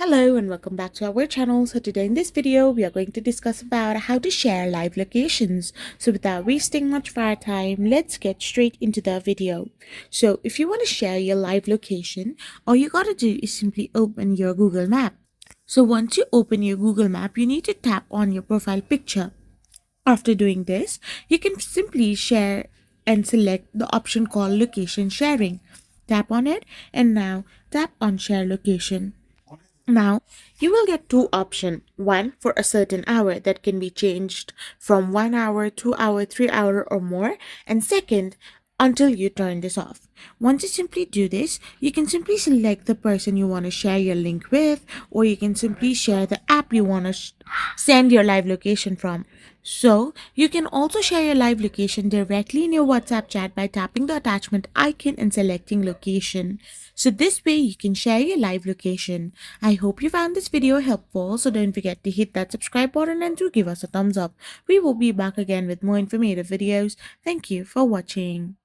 Hello and welcome back to our channel. So today in this video we are going to discuss about how to share live locations. So without wasting much of our time, let's get straight into the video. So if you want to share your live location, all you gotta do is simply open your Google Map. So once you open your Google Map, you need to tap on your profile picture. After doing this, you can simply share and select the option called location sharing. Tap on it and now tap on share location. Now, you will get two options. One for a certain hour that can be changed from 1 hour, 2 hour, 3 hour or more. And second, until you turn this off. Once you simply do this, you can simply select the person you want to share your link with, or you can simply share the app you want to send your live location from. So, you can also share your live location directly in your WhatsApp chat by tapping the attachment icon and selecting location. So this way you can share your live location. I hope you found this video helpful, so don't forget to hit that subscribe button and do give us a thumbs up. We will be back again with more informative videos. Thank you for watching.